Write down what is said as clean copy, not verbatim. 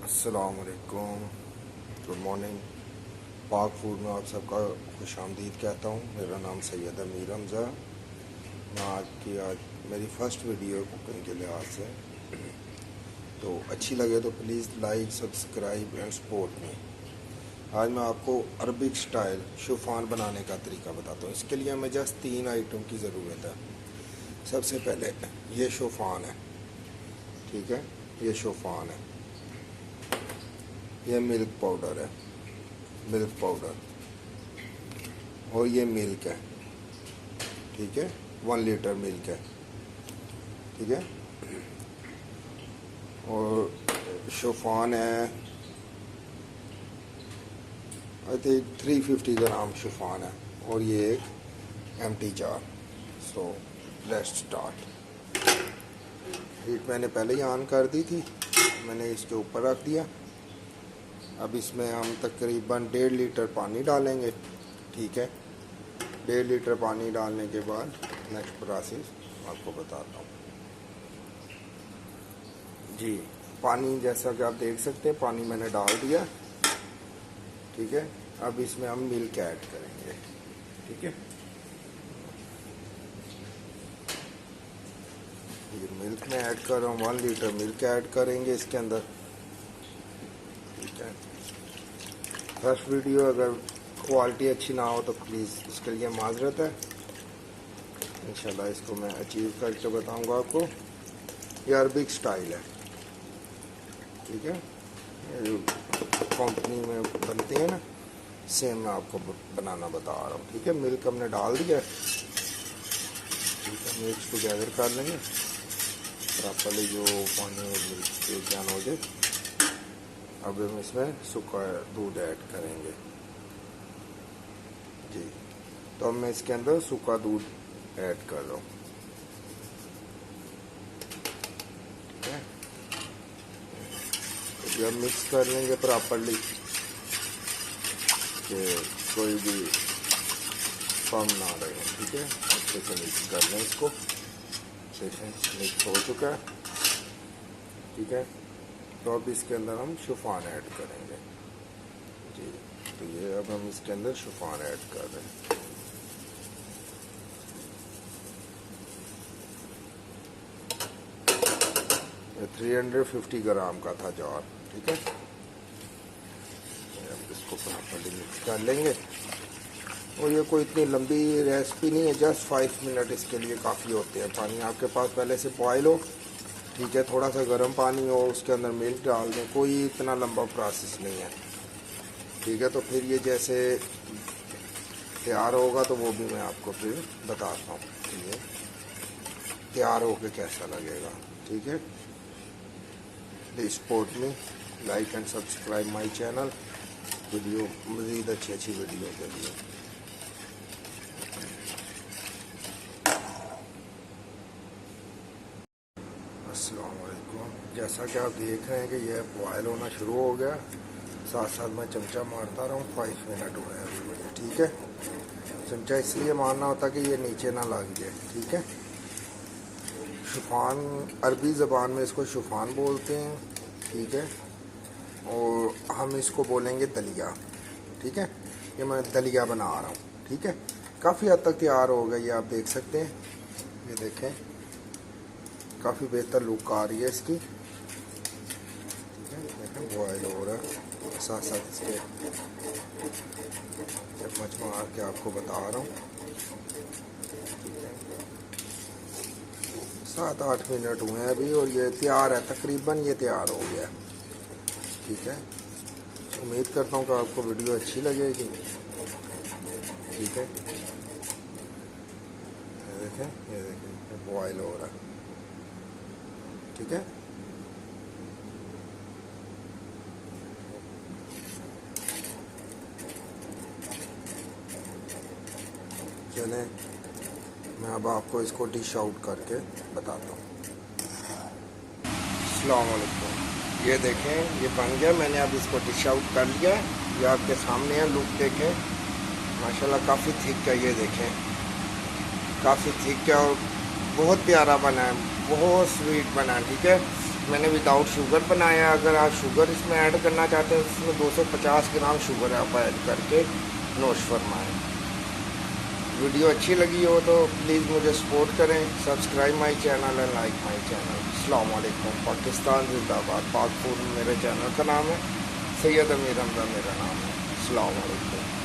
अस्सलाम वालेकुम, good morning. पाक फूड में आप सबका खुश आमदीद कहता हूँ। मेरा नाम सैयद अमीर हमज़ा। मैं आज मेरी फ़र्स्ट वीडियो कुकिंग के लिहाज से, तो अच्छी लगे तो please like subscribe and support me. आज मैं आपको अरबिक स्टाइल शूफान बनाने का तरीका बताता हूँ। इसके लिए हमें जस्ट 3 आइटम की ज़रूरत है। सबसे पहले ये शूफान है, ठीक है, ये शूफान है। ये मिल्क पाउडर है, मिल्क पाउडर, और ये मिल्क है, ठीक है, 1 लीटर मिल्क है, ठीक है। और शूफान है, आई थिंक 350 ग्राम शूफान है, और ये एक empty jar. So let's start. Heat मैंने पहले ही ऑन कर दी थी, मैंने इसके ऊपर रख दिया। अब इसमें हम तकरीबन 1.5 लीटर पानी डालेंगे, ठीक है। 1.5 लीटर पानी डालने के बाद नेक्स्ट प्रोसेस आपको बताता हूँ जी। पानी जैसा कि आप देख सकते हैं, पानी मैंने डाल दिया, ठीक है। अब इसमें हम मिल्क ऐड करेंगे, ठीक है। ये मिल्क में ऐड कर रहा हूँ, 1 लीटर मिल्क ऐड करेंगे इसके अंदर, ठीक है। फर्स्ट वीडियो अगर क्वालिटी अच्छी ना हो तो प्लीज़ उसके लिए माजरत है। इंशाल्लाह इसको मैं अचीव करके बताऊंगा आपको। ये अरबिक स्टाइल है, ठीक है। ये कंपनी में बनते हैं ना, सेम मैं आपको बनाना बता रहा हूँ, ठीक है। मिल्क हमने डाल दिया, ठीक है। मिक्स टुगेदर कर लेंगे प्रॉपर्ली, जो पानी और मिल्क एक जान हो जाए। अब हम इसमें सूखा दूध ऐड करेंगे जी। तो अब मैं इसके अंदर सूखा दूध ऐड कर रहा हूँ, ठीक है। तो जब मिक्स कर लेंगे प्रॉपर्ली कि कोई भी कम ना रहे, ठीक है। अच्छे से मिक्स कर लें इसको। देखें मिक्स हो चुका है, ठीक है। तो अब इसके अंदर हम शूफान ऐड करेंगे जी। तो ये अब हम इसके अंदर शूफान ऐड कर रहे हैं। ये 350 ग्राम का था जार, ठीक है। अब इसको प्रॉपर्ली मिक्स कर लेंगे। और ये कोई इतनी लंबी रेसिपी नहीं है, जस्ट 5 मिनट इसके लिए काफ़ी होते हैं। पानी आपके पास पहले से बॉयल हो, ठीक है, थोड़ा सा गर्म पानी हो, उसके अंदर मिल्क डाल दें, कोई इतना लंबा प्रोसेस नहीं है, ठीक है। तो फिर ये जैसे तैयार होगा तो वो भी मैं आपको फिर बताता हूँ कि ये तैयार होकर कैसा लगेगा, ठीक है। Please support me, like and subscribe my channel. Video मज़ीद अच्छी वीडियो के लिए। अस्सलाम वालेकुम। जैसा कि आप देख रहे हैं कि यह बॉयल होना शुरू हो गया, साथ साथ मैं चमचा मारता रहा हूँ। 5 मिनट हुए हैं अभी मुझे, ठीक है। चमचा इसलिए मारना होता कि ये नीचे ना लग जाए, ठीक है। शूफान, अरबी ज़बान में इसको शूफान बोलते हैं, ठीक है। और हम इसको बोलेंगे दलिया, ठीक है। ये मैं दलिया बना रहा हूँ, ठीक है। काफ़ी हद तक तैयार हो गई, आप देख सकते हैं। ये देखें, काफ़ी बेहतर लुक आ रही है इसकी, ठीक है। देखें बॉयल हो रहा है, साथ साथ इसके चम्मच मार के आपको बता रहा हूँ, ठीक है। 7-8 मिनट हुए हैं अभी, और ये तैयार है, तकरीबन ये तैयार हो गया, ठीक है। उम्मीद करता हूँ कि आपको वीडियो अच्छी लगेगी, ठीक है। ये देखें बॉयल हो रहा है, ठीक है। चलें, मैं अब आपको इसको डिश आउट करके बताता हूँ। अस्सलाम वालेकुम। ये देखें ये बन गया, मैंने अब इसको डिश आउट कर लिया। ये आपके सामने है, लुक देखें, माशाल्लाह काफ़ी थिक है। ये देखें काफ़ी थिक है और बहुत प्यारा बना है, बहुत स्वीट बना है, ठीक है। मैंने विदाउट शुगर बनाया। अगर आप शुगर इसमें ऐड करना चाहते हैं तो इसमें 250 ग्राम शुगर आप ऐड करके नोश फरमाएँ। वीडियो अच्छी लगी हो तो प्लीज़ मुझे सपोर्ट करें, subscribe my channel and like my channel. अस्सलाम वालेकुम। पाकिस्तान जिंदाबाद। पाक फूड मेरे चैनल का नाम है, सैयद अमीर हमजा मेरा नाम है। अस्सलाम वालेकुम।